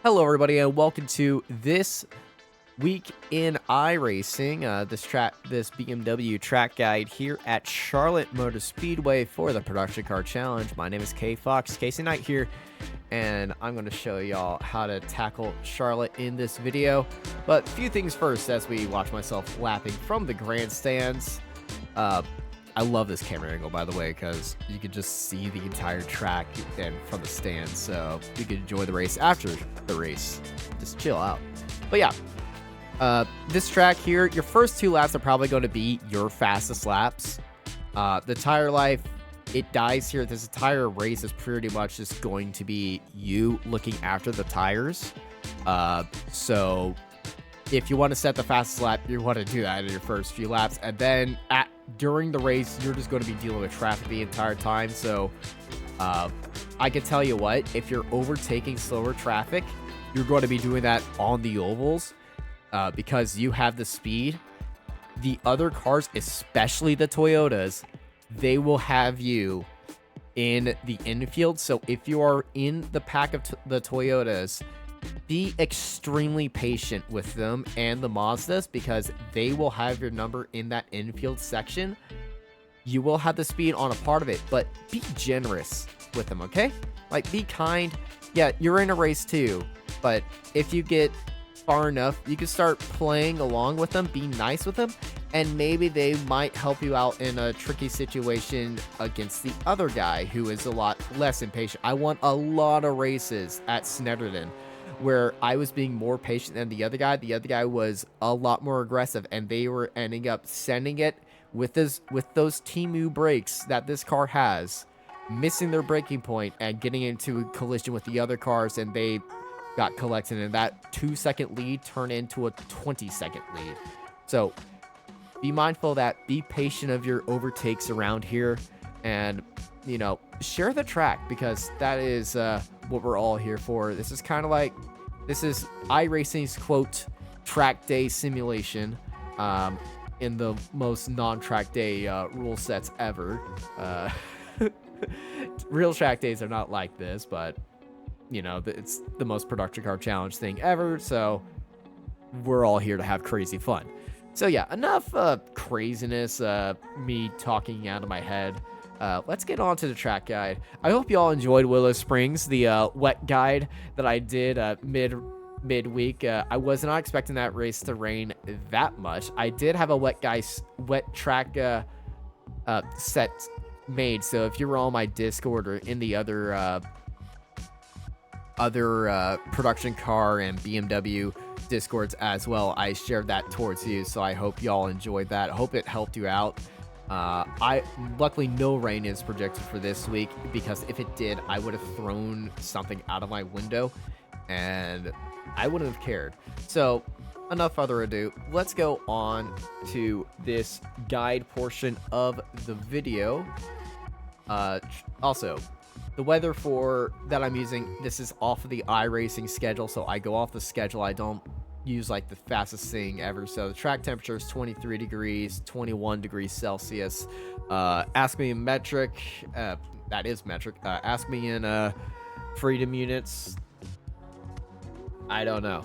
Hello, everybody, and welcome to this week in iRacing. This BMW track guide here at Charlotte Motor Speedway for the Production Car Challenge. My name is KFox, Casey Knight here, and I'm going to show y'all how to tackle Charlotte in this video. But a few things first, as we watch myself lapping from the grandstands. I love this camera angle, by the way, because you can just see the entire track and from the stands, so you can enjoy the race after the race. Just chill out. But yeah, this track here, your first two laps are probably going to be your fastest laps. The tire life, it dies here. This entire race is pretty much just going to be you looking after the tires. So if you want to set the fastest lap, you want to do that in your first few laps, and then during the race, you're just going to be dealing with traffic the entire time. So I can tell you what, if you're overtaking slower traffic, you're going to be doing that on the ovals because you have the speed. The other cars, especially the Toyotas, they will have you in the infield. So if you are in the pack of the Toyotas, be extremely patient with them and the Mazdas because they will have your number in that infield section. You will have the speed on a part of it, but be generous with them, okay? Like, be kind. Yeah, you're in a race too, but if you get far enough, you can start playing along with them, be nice with them, and maybe they might help you out in a tricky situation against the other guy who is a lot less impatient. I won a lot of races at Snetterton where I was being more patient than the other guy. The other guy was a lot more aggressive, and they were ending up sending it with those Temu brakes that this car has, missing their braking point and getting into a collision with the other cars, and they got collected, and that 2-second lead turned into a 20-second lead. So be mindful of that. Be patient of your overtakes around here, and you know, share the track, because that is what we're all here for. This is kind of like, this is iRacing's quote track day simulation in the most non-track day rule sets ever. Real track days are not like this, but you know, it's the most production car challenge thing ever, so we're all here to have crazy fun. So yeah, enough craziness, me talking out of my head. Let's get on to the track guide. I hope you all enjoyed Willow Springs, the wet guide that I did midweek. I was not expecting that race to rain that much. I did have a wet track set made, so if you were on my Discord or in the other production car and BMW Discords as well, I shared that towards you, so I hope y'all enjoyed that. I hope it helped you out. Luckily no rain is projected for this week, because if it did, I would have thrown something out of my window and I wouldn't have cared. So enough further ado, let's go on to this guide portion of the video. Also, the weather that I'm using, this is off of the iRacing schedule, so I go off the schedule. I don't use like the fastest thing ever. So the track temperature is 23 degrees, 21 degrees Celsius. Ask me in metric. That is metric. Ask me in freedom units. I don't know.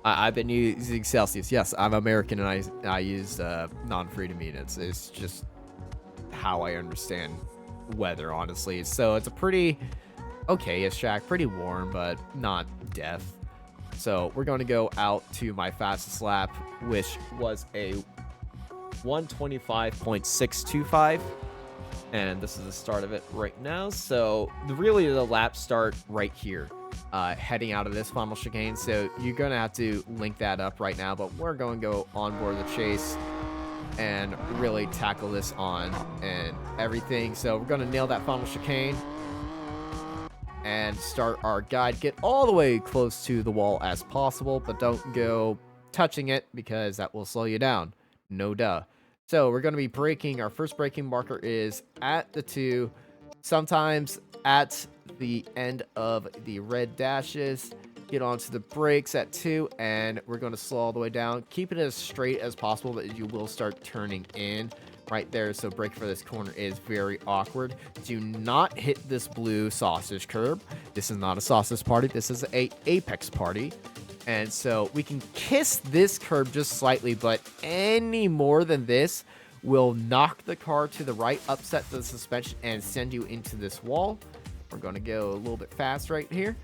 I've been using Celsius. Yes, I'm American, and I use non-freedom units. It's just how I understand weather, honestly. So it's a pretty okay-ish track, pretty warm, but not death. So we're going to go out to my fastest lap, which was a 125.625, and this is the start of it right now. So really the laps start right here, heading out of this final chicane. So you're going to have to link that up right now, but we're going to go on board the chase and really tackle this on and everything. So we're going to nail that final chicane and start our guide. Get all the way close to the wall as possible, but don't go touching it, because that will slow you down. No duh. So we're going to be braking. Our first braking marker is at the 2, sometimes at the end of the red dashes. Get onto the brakes at 2, and we're going to slow all the way down. Keep it as straight as possible, but you will start turning in right there. So braking for this corner is very awkward. Do not hit this blue sausage curb. This is not a sausage party. This is a apex party. And so we can kiss this curb just slightly, but any more than this will knock the car to the right, upset the suspension, and send you into this wall. We're going to go a little bit fast right here.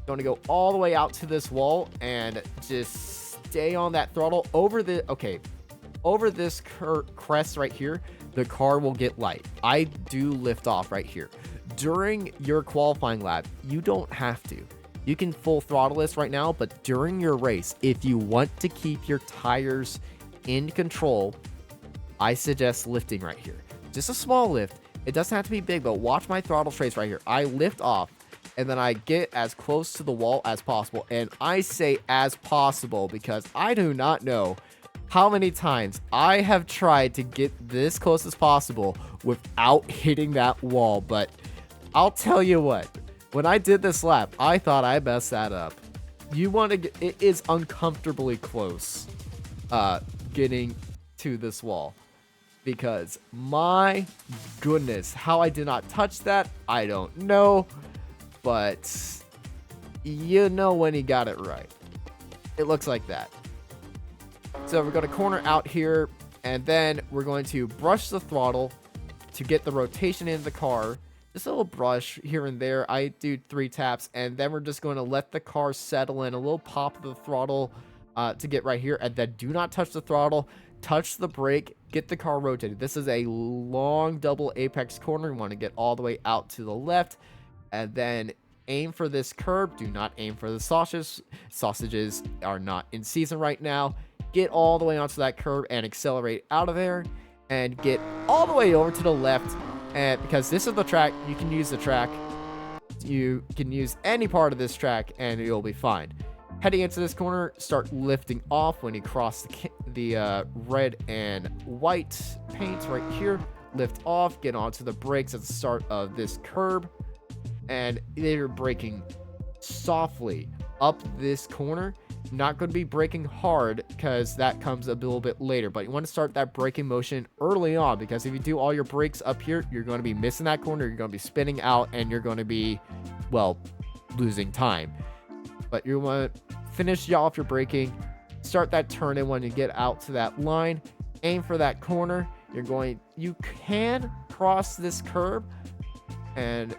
Going to go all the way out to this wall and just stay on that throttle over the, okay, over this crest right here. The car will get light. I do lift off right here. During your qualifying lap, you don't have to. You can full throttle this right now, but during your race, if you want to keep your tires in control, I suggest lifting right here. Just a small lift. It doesn't have to be big, but watch my throttle trace right here. I lift off, and then I get as close to the wall as possible. And I say as possible because I do not know how many times I have tried to get this close as possible without hitting that wall. But I'll tell you what, when I did this lap, I thought I messed that up. You want to get, it is uncomfortably close getting to this wall. Because my goodness, how I did not touch that, I don't know. But you know when he got it right. It looks like that. So we're going to corner out here, and then we're going to brush the throttle to get the rotation in the car. Just a little brush here and there. I do 3 taps, and then we're just going to let the car settle in. A little pop of the throttle to get right here, and then do not touch the throttle. Touch the brake, get the car rotated. This is a long double apex corner. You want to get all the way out to the left, and then aim for this curb. Do not aim for the sausages. Sausages are not in season right now. Get all the way onto that curb and accelerate out of there, and get all the way over to the left. And because this is the track, you can use the track. You can use any part of this track, and you'll be fine. Heading into this corner, start lifting off when you cross the red and white paint right here. Lift off, get onto the brakes at the start of this curb, and they're braking softly up this corner. Not going to be braking hard because that comes a little bit later, but you want to start that braking motion early on, because if you do all your brakes up here, you're going to be missing that corner, you're going to be spinning out, and you're going to be, well, losing time. But you want to finish off your braking, start that turn in when you get out to that line, aim for that corner. You can cross this curb, and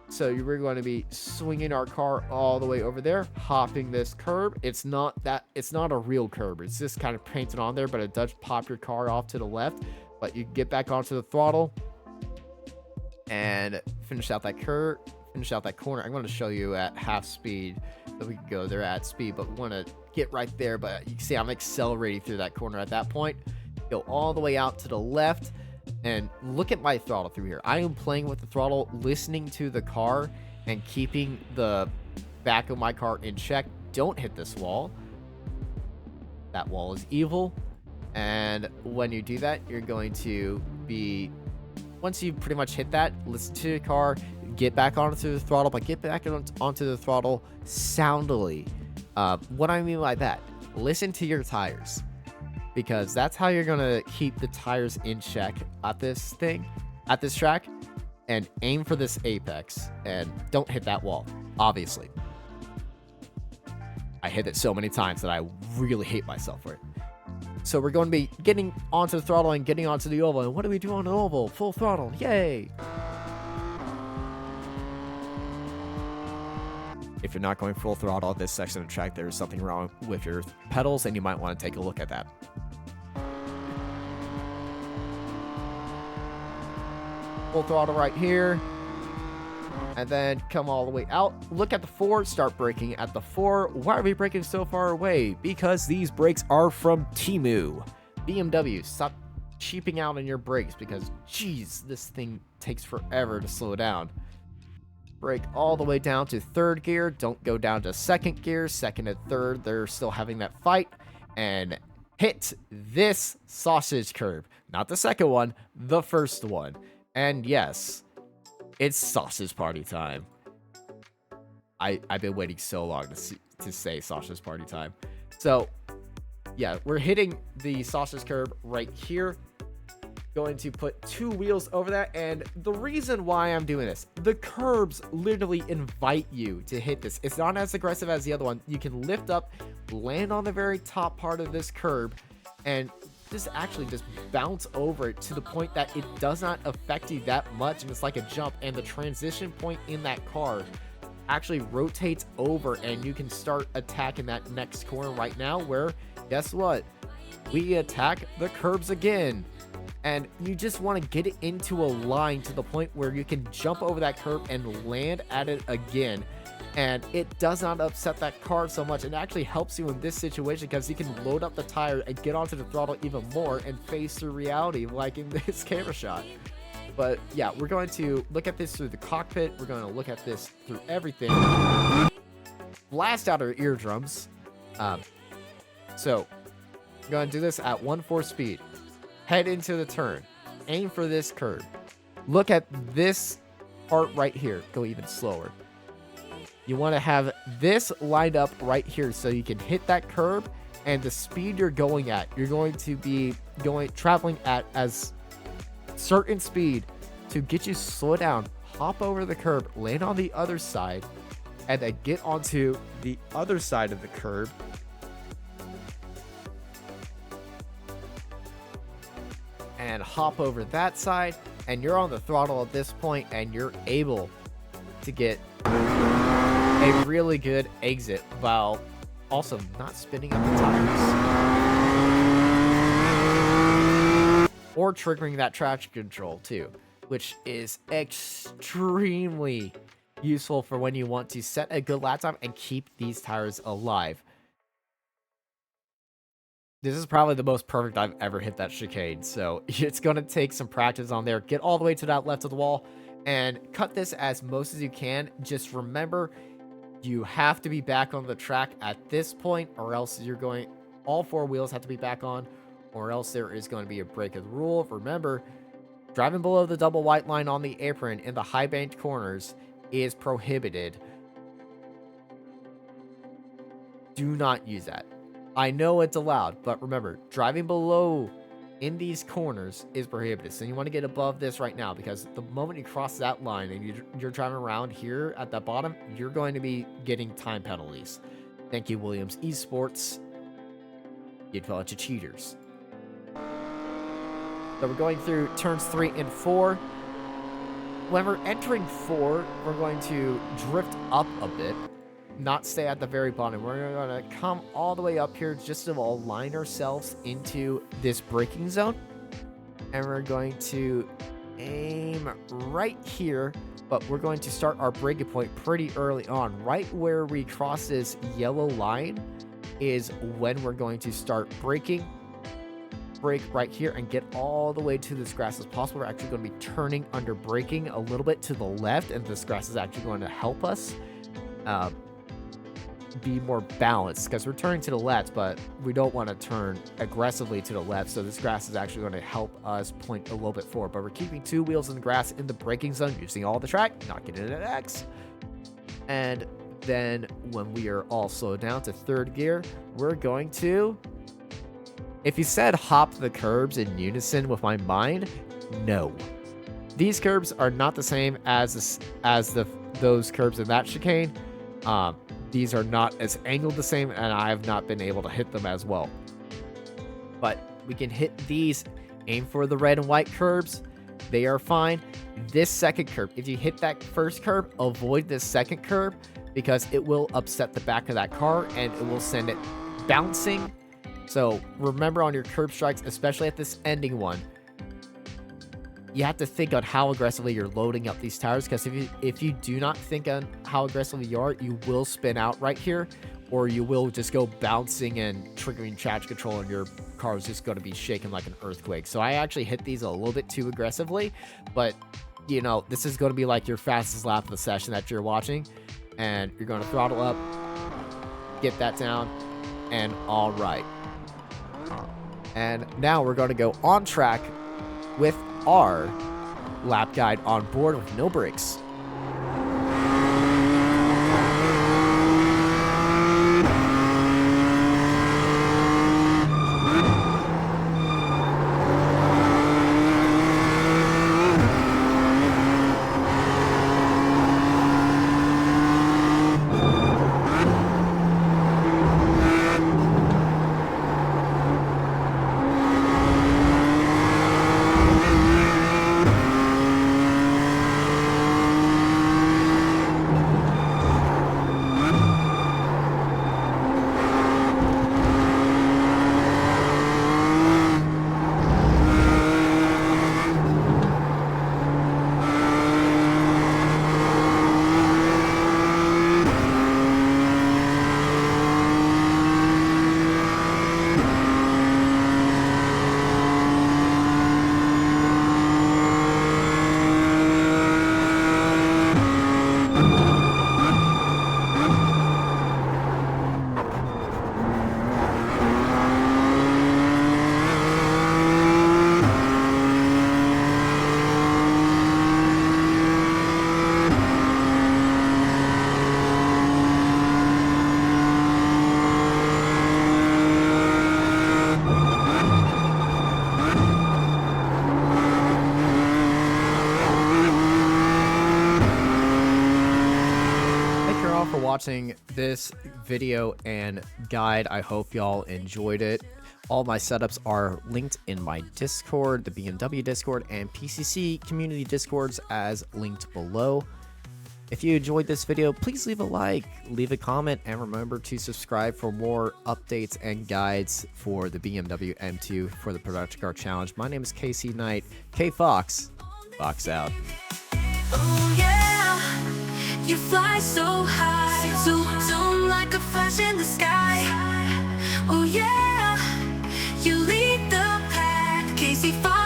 so you're going to be swinging our car all the way over there, hopping this curb. It's not a real curb. It's just kind of painted on there, but it does pop your car off to the left. But you get back onto the throttle and finish out that curve. Finish out that corner. I'm going to show you at half speed that we can go there at speed, but we want to get right there. But you can see I'm accelerating through that corner at that point. Go all the way out to the left and look at my throttle through here. I am playing with the throttle, listening to the car and keeping the back of my car in check. Don't hit this wall. That wall is evil. And when you do that, you're going to be, once you pretty much hit that, listen to your car, get back onto the throttle, but get back onto the throttle soundly. What I mean by that, listen to your tires, because that's how you're going to keep the tires in check at this track, and aim for this apex, and don't hit that wall, obviously. I hit it so many times that I really hate myself for it. So we're going to be getting onto the throttle and getting onto the oval. And what do we do on the oval? Full throttle. Yay! If you're not going full throttle at this section of the track, there is something wrong with your pedals, and you might want to take a look at that. Full throttle right here. And then come all the way out. Look at the 4. Start braking at the 4. Why are we braking so far away? Because these brakes are from Temu. BMW, stop cheaping out on your brakes, because, geez, this thing takes forever to slow down. Brake all the way down to 3rd gear. Don't go down to 2nd gear. 2nd and 3rd, they're still having that fight. And hit this sausage curve. Not the 2nd one, the 1st one. And yes, it's sausage party time. I've been waiting so long to say sausage party time. So, yeah, we're hitting the sausage curve right here. going to put 2 wheels over that. And the reason why I'm doing this, the curbs literally invite you to hit this. It's not as aggressive as the other one. You can lift up, land on the very top part of this curb, and just bounce over it to the point that it does not affect you that much, and it's like a jump. And the transition point in that car actually rotates over, and you can start attacking that next corner right now, where guess what, we attack the curbs again. And you just want to get it into a line to the point where you can jump over that curb and land at it again. And it does not upset that car so much. It actually helps you in this situation because you can load up the tire and get onto the throttle even more and face through reality like in this camera shot. But yeah, we're going to look at this through the cockpit. We're going to look at this through everything. Blast out our eardrums. So we're going to do this at 1/4 speed. Head into the turn. Aim for this curb. Look at this part right here. Go even slower. You want to have this lined up right here so you can hit that curb, and the speed you're going at, you're going to be traveling at as certain speed to get you slow down, hop over the curb, land on the other side, and then get onto the other side of the curb. And hop over that side, and you're on the throttle at this point, and you're able to get a really good exit while also not spinning up the tires or triggering that traction control too, which is extremely useful for when you want to set a good lap time and keep these tires alive. This is probably the most perfect I've ever hit that chicane, so it's going to take some practice on there. Get all the way to that left of the wall and cut this as most as you can. Just remember, you have to be back on the track at this point, or else all 4 wheels have to be back on, or else there is going to be a break of the rule. Remember, driving below the double white line on the apron in the high banked corners is prohibited. Do not use that. I know it's allowed, but remember, driving below in these corners is prohibited. So you want to get above this right now, because the moment you cross that line and you're driving around here at the bottom, you're going to be getting time penalties. Thank you, Williams Esports. You'd feel like cheaters. So we're going through turns 3 and 4. When we're entering 4, we're going to drift up a bit. Not stay at the very bottom. We're going to come all the way up here just to align ourselves into this braking zone. And we're going to aim right here, but we're going to start our braking point pretty early on. Right where we cross this yellow line is when we're going to start braking. Brake right here and get all the way to this grass as possible. We're actually going to be turning under braking a little bit to the left, and this grass is actually going to help us be more balanced, because we're turning to the left, but we don't want to turn aggressively to the left, so this grass is actually going to help us point a little bit forward. But we're keeping 2 wheels in the grass in the braking zone, using all the track, not getting it at X. And then when we are all slowed down to 3rd gear, we're going to, if you said hop the curbs in unison with my mind, no. These curbs are not the same as those curbs in that chicane. These are not as angled the same, and I have not been able to hit them as well. But we can hit these, aim for the red and white curbs. They are fine. This second curb, if you hit that first curb, avoid this second curb, because it will upset the back of that car and it will send it bouncing. So remember on your curb strikes, especially at this ending one, you have to think on how aggressively you're loading up these tires, because if you do not think on how aggressively you are, you will spin out right here, or you will just go bouncing and triggering traction control, and your car is just going to be shaking like an earthquake. So I actually hit these a little bit too aggressively, but you know, this is going to be like your fastest lap of the session that you're watching, and you're going to throttle up, get that down, and all right. And now we're going to go on track with our lap guide on board with no brakes. all for watching this video and guide. I hope y'all enjoyed it. All my setups are linked in my Discord, the BMW Discord, and PCC community Discords as linked below. If you enjoyed this video, please leave a like, leave a comment, and remember to subscribe for more updates and guides for the BMW M2 for the Production Car Challenge. My name is KC Knight, KFox, Fox out. Oh yeah, you fly so high, zoom like a flash in the sky. Oh yeah, you lead the pack, KC Fox.